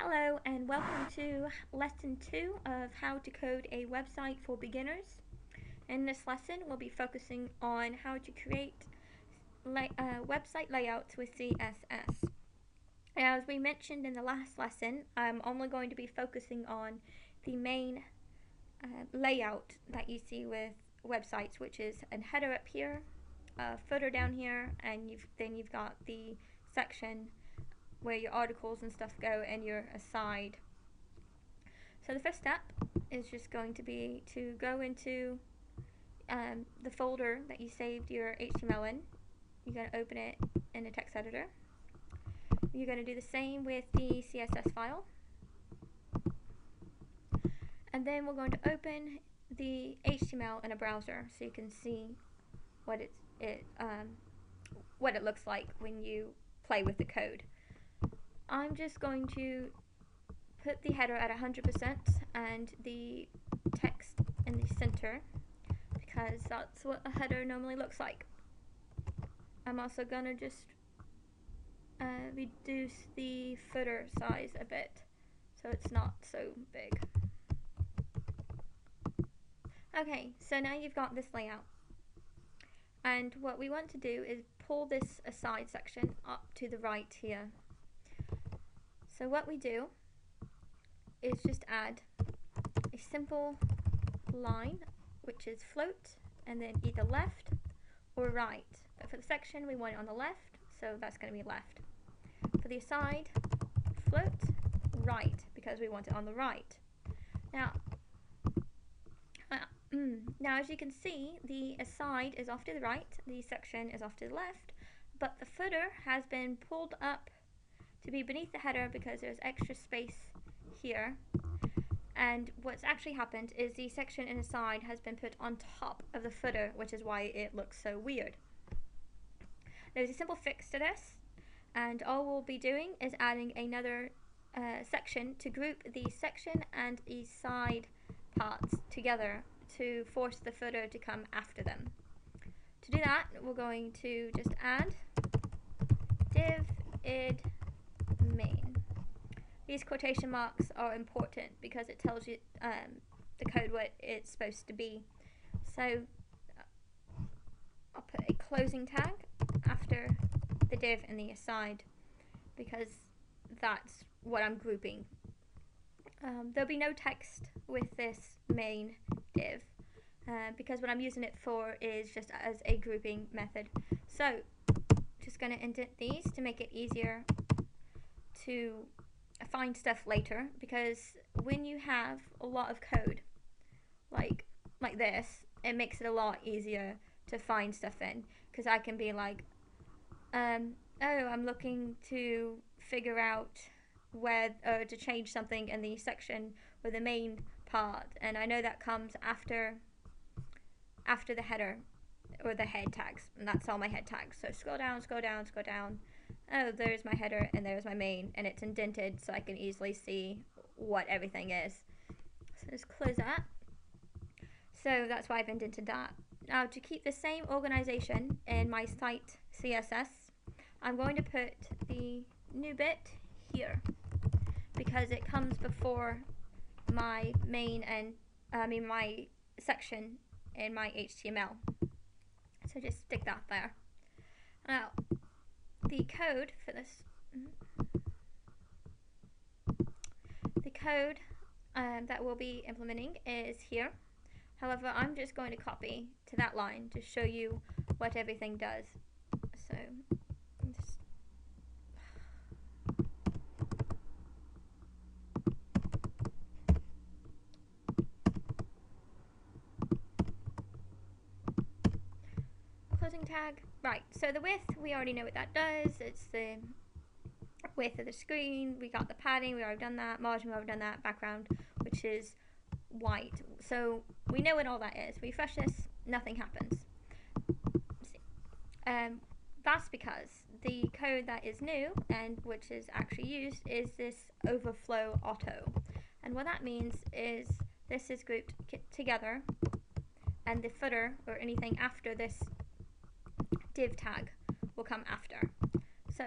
Hello and welcome to lesson 2 of how to code a website for beginners. In this lesson we'll be focusing on how to create website layouts with CSS. As we mentioned in the last lesson, I'm only going to be focusing on the main layout that you see with websites, which is a header up here, a footer down here, and then you've got the section where your articles and stuff go and your aside. So the first step is just going to be to go into the folder that you saved your HTML in. You're going to open it in a text editor. You're going to do the same with the CSS file. And then we're going to open the HTML in a browser so you can see what it looks like when you play with the code. I'm just going to put the header at 100% and the text in the center because that's what a header normally looks like. I'm also going to just reduce the footer size a bit so it's not so big. Okay, so now you've got this layout. And what we want to do is pull this aside section up to the right here. So what we do is just add a simple line, which is float, and then either left or right. But for the section, we want it on the left, so that's going to be left. For the aside, float, right, because we want it on the right. Now as you can see, the aside is off to the right, the section is off to the left, but the footer has been pulled up to be beneath the header because there's extra space here. And what's actually happened is the section and aside has been put on top of the footer, which is why it looks so weird. There's a simple fix to this, and all we'll be doing is adding another section to group the section and the side parts together to force the footer to come after them. To do that, we're going to just add div id main. These quotation marks are important because it tells you the code what it's supposed to be. So I'll put a closing tag after the div and the aside because that's what I'm grouping. There'll be no text with this main div because what I'm using it for is just as a grouping method. So just going to indent these to make it easier to find stuff later, because when you have a lot of code like this, it makes it a lot easier to find stuff in, because I can be like, oh, I'm looking to figure out where to change something in the section or the main part, and I know that comes after the header or the head tags, and that's all my head tags. So scroll down, scroll down, scroll down. Oh, there's my header and there's my main, and it's indented so I can easily see what everything is. So just close that. So that's why I've indented that. Now to keep the same organization in my site CSS, I'm going to put the new bit here because it comes before my main and my section in my HTML. So just stick that there. Now the code for this, that we'll be implementing is here. However, I'm just going to copy to that line to show you what everything does. So just closing tag. Right, so the width, we already know what that does. It's the width of the screen. We got the padding, we already done that. Margin, we already done that. Background, which is white. So we know what all that is. We refresh this, nothing happens. That's because the code that is new and which is actually used is this overflow auto. And what that means is this is grouped together, and the footer or anything after this div tag will come after. So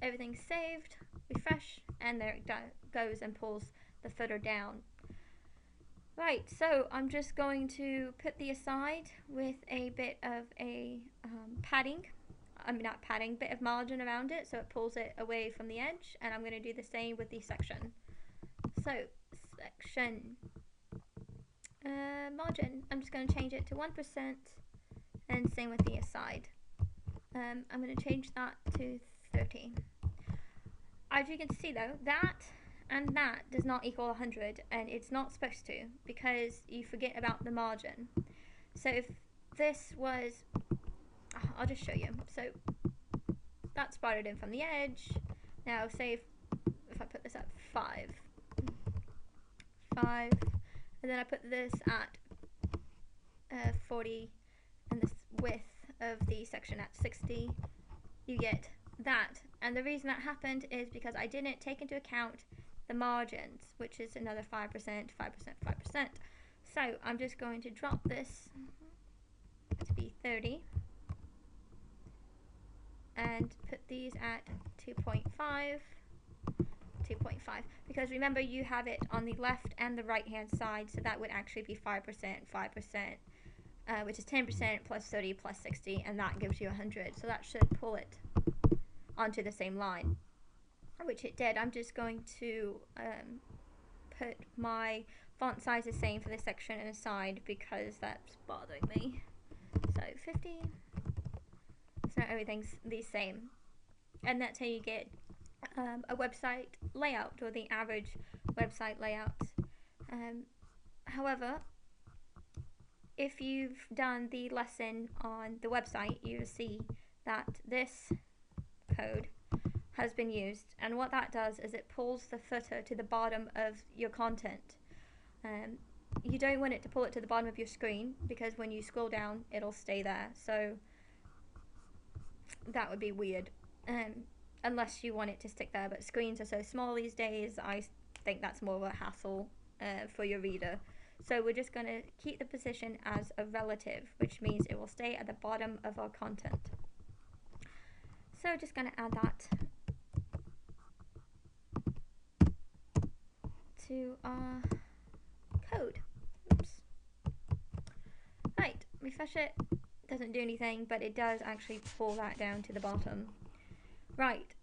everything's saved, refresh, and there it goes and pulls the footer down. Right, so I'm just going to put the aside with a bit of a padding, not padding, bit of margin around it so it pulls it away from the edge, and I'm going to do the same with the section. So, section margin, I'm just going to change it to 1%, and same with the aside. I'm going to change that to 30. As you can see though, that and that does not equal 100, and it's not supposed to, because you forget about the margin. So if this was, I'll just show you. So that's spotted in from the edge. Now say if I put this at 5, and then I put this at 40, and this width of the section at 60, you get that. And the reason that happened is because I didn't take into account the margins, which is another 5%, 5%, 5%. So I'm just going to drop this to be 30 and put these at 2.5, because remember you have it on the left and the right hand side, so that would actually be 5%, 5%, which is 10% plus 30 plus 60, and that gives you 100. So that should pull it onto the same line, which it did. I'm just going to put my font size the same for this section and aside because that's bothering me. So 50, so everything's the same, and that's how you get a website layout, or the average website layout. However, if you've done the lesson on the website, you'll see that this code has been used, and what that does is it pulls the footer to the bottom of your content. You don't want it to pull it to the bottom of your screen, because when you scroll down it'll stay there, so that would be weird, unless you want it to stick there. But screens are so small these days, I think that's more of a hassle for your reader. So we're just going to keep the position as a relative, which means it will stay at the bottom of our content. So just going to add that to our code. Oops. Right, refresh it. Doesn't do anything, but it does actually pull that down to the bottom. Right,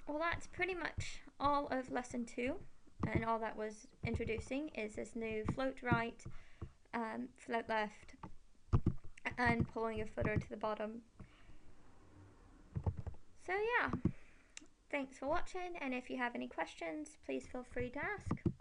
well that's pretty much all of lesson 2, and all that was introducing is this new float right, float left, and pulling your footer to the bottom. So yeah, thanks for watching, and if you have any questions, please feel free to ask.